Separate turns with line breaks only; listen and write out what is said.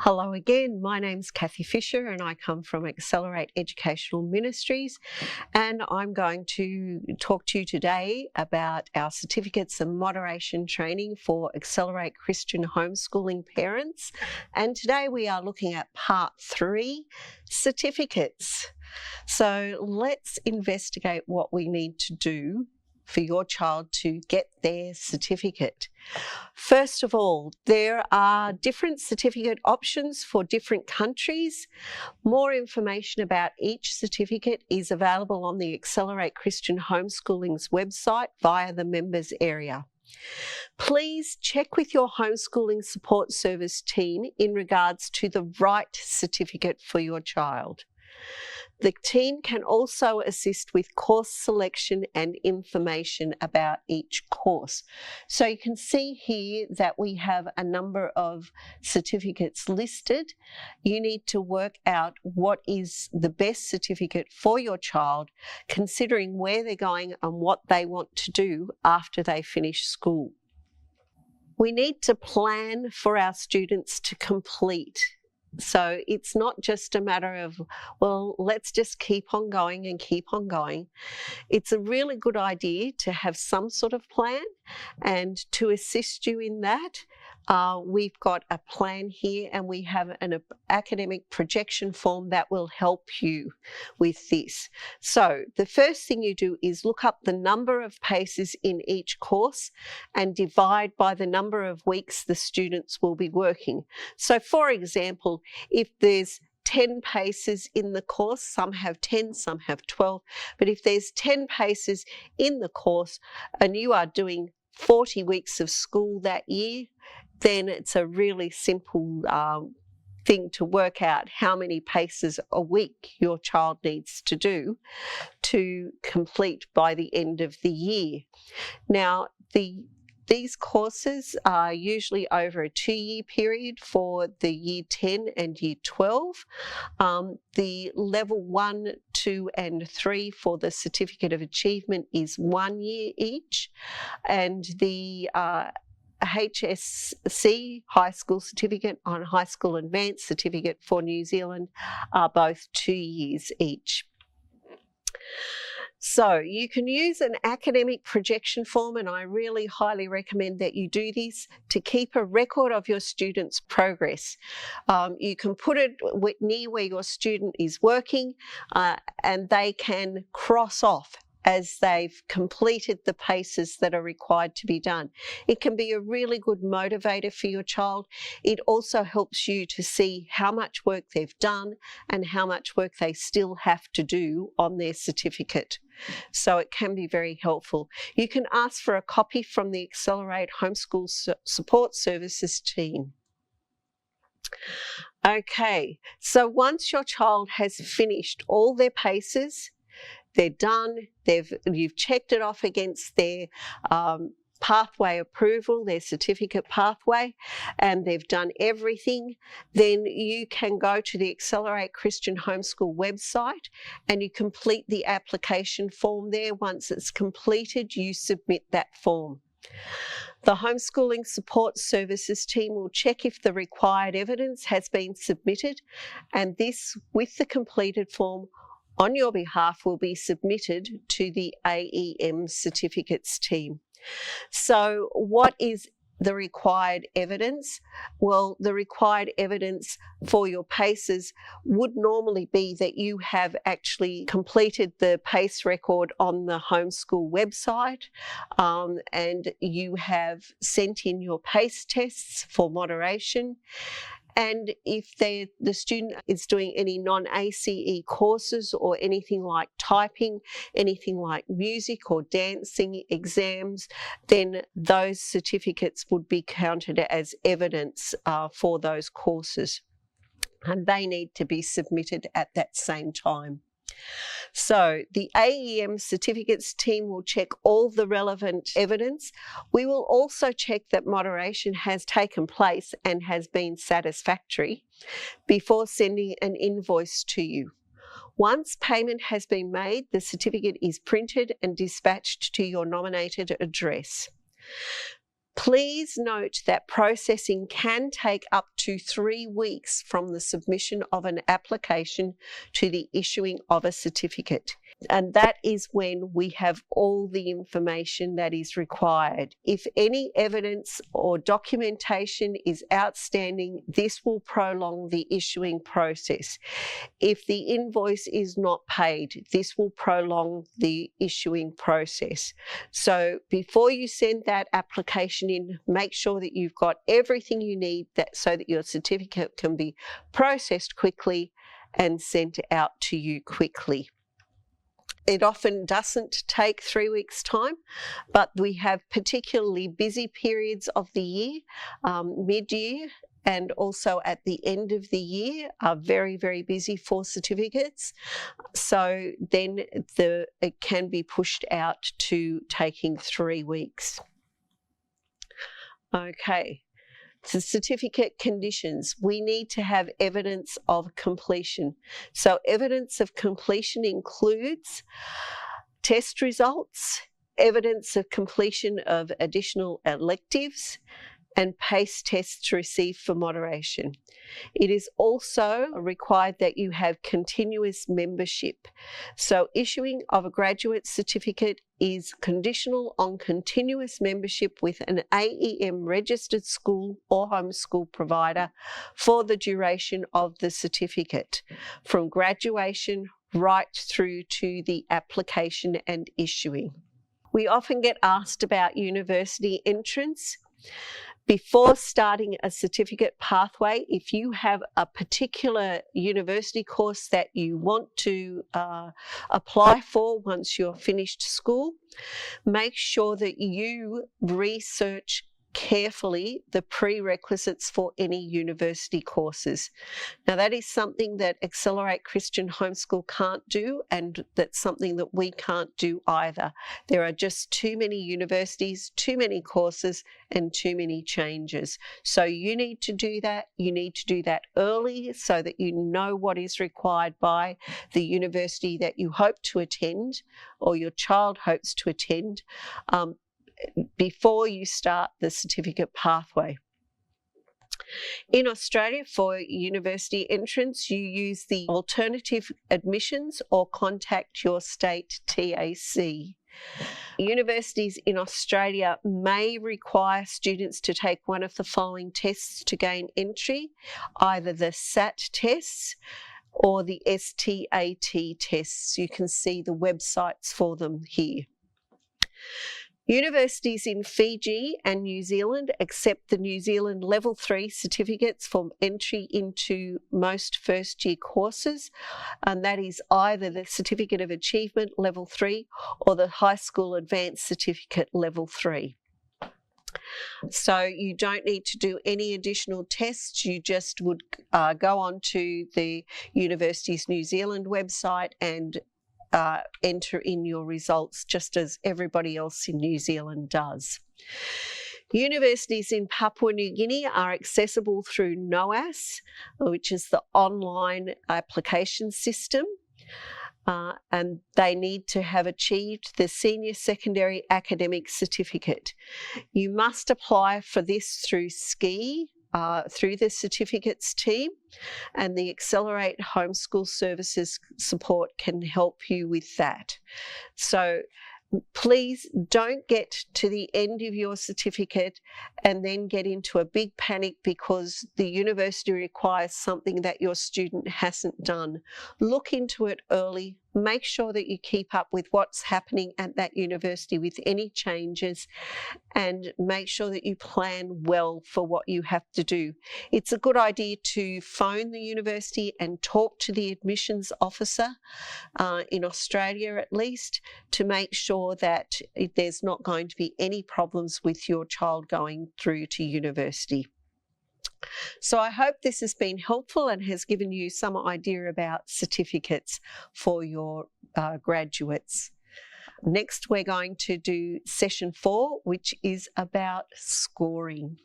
Hello again, my name's Kathy Fisher and I come from Accelerate Educational Ministries, and I'm going to talk to you today about our certificates and moderation training for Accelerate Christian homeschooling parents. And today we are looking at part 3, certificates. So let's investigate what we need to do for your child to get their certificate. First of all, there are different certificate options for different countries. More information about each certificate is available on the Accelerate Christian Homeschooling's website via the members area. Please check with your homeschooling support service team in regards to the right certificate for your child. The team can also assist with course selection and information about each course. So you can see here that we have a number of certificates listed. You need to work out what is the best certificate for your child, considering where they're going and what they want to do after they finish school. We need to plan for our students to complete. So it's not just a matter of, well, let's just keep on going and keep on going. It's a really good idea to have some sort of plan, and to assist you in that, we've got a plan here, and we have an academic projection form that will help you with this. So the first thing you do is look up the number of paces in each course and divide by the number of weeks the students will be working. So for example, if there's 10 paces in the course, some have 10, some have 12, but if there's 10 paces in the course and you are doing 40 weeks of school that year, then it's a really simple thing to work out how many paces a week your child needs to do to complete by the end of the year. Now, these courses are usually over a 2-year period for the year 10 and year 12. The level 1, 2 and 3 for the Certificate of Achievement is 1 year each, and the HSC, High School Certificate, and High School Advanced Certificate for New Zealand are both 2 years each. So you can use an academic projection form, and I really highly recommend that you do this to keep a record of your students' progress. You can put it near where your student is working, and they can cross off as they've completed the paces that are required to be done. It can be a really good motivator for your child. It also helps you to see how much work they've done and how much work they still have to do on their certificate. So it can be very helpful. You can ask for a copy from the Accelerate Homeschool Support Services team. Okay, so once your child has finished all their paces, they're done, you've checked it off against their pathway approval, their certificate pathway, and they've done everything, then you can go to the Accelerate Christian Homeschool website and you complete the application form there. Once it's completed, you submit that form. The Homeschooling Support Services team will check if the required evidence has been submitted, and this, with the completed form, on your behalf will be submitted to the AEM certificates team. So what is the required evidence? Well, the required evidence for your paces would normally be that you have actually completed the pace record on the homeschool website, and you have sent in your pace tests for moderation. And if the student is doing any non-ACE courses or anything like typing, anything like music or dancing exams, then those certificates would be counted as evidence for those courses. And they need to be submitted at that same time. So the AEM certificates team will check all the relevant evidence. We will also check that moderation has taken place and has been satisfactory before sending an invoice to you. Once payment has been made, the certificate is printed and dispatched to your nominated address. Please note that processing can take up to 3 weeks from the submission of an application to the issuing of a certificate. And that is when we have all the information that is required. If any evidence or documentation is outstanding, this will prolong the issuing process. If the invoice is not paid, this will prolong the issuing process. So before you send that application in, make sure that you've got everything you need so that your certificate can be processed quickly and sent out to you quickly. It often doesn't take 3 weeks' time, but we have particularly busy periods of the year, mid-year, and also at the end of the year are very, very busy for certificates. So then it can be pushed out to taking 3 weeks. Okay. The certificate conditions, we need to have evidence of completion. So evidence of completion includes test results, evidence of completion of additional electives, and PACE tests received for moderation. It is also required that you have continuous membership. So issuing of a graduate certificate is conditional on continuous membership with an AEM registered school or homeschool provider for the duration of the certificate, from graduation right through to the application and issuing. We often get asked about university entrance. Before starting a certificate pathway, if you have a particular university course that you want to apply for once you're finished school, make sure that you research carefully the prerequisites for any university courses. Now, that is something that Accelerate Christian Homeschool can't do, and that's something that we can't do either. There are just too many universities, too many courses, and too many changes. So you need to do that. You need to do that early so that you know what is required by the university that you hope to attend or your child hopes to attend, before you start the certificate pathway. In Australia, for university entrance, you use the alternative admissions or contact your state TAC. Universities in Australia may require students to take one of the following tests to gain entry, either the SAT tests or the STAT tests. You can see the websites for them here. Universities in Fiji and New Zealand accept the New Zealand Level 3 certificates for entry into most first-year courses, and that is either the Certificate of Achievement Level 3 or the High School Advanced Certificate Level 3. So you don't need to do any additional tests. You just would go onto the Universities New Zealand website and enter in your results just as everybody else in New Zealand does. Universities in Papua New Guinea are accessible through NOAS, which is the online application system, and they need to have achieved the Senior Secondary Academic Certificate. You must apply for this through SCI, through the certificates team, and the Accelerate Homeschool Services support can help you with that. So please don't get to the end of your certificate and then get into a big panic because the university requires something that your student hasn't done. Look into it early. Make sure that you keep up with what's happening at that university with any changes, and make sure that you plan well for what you have to do. It's a good idea to phone the university and talk to the admissions officer, in Australia at least, to make sure that there's not going to be any problems with your child going through to university. So I hope this has been helpful and has given you some idea about certificates for your graduates. Next, we're going to do session 4, which is about scoring.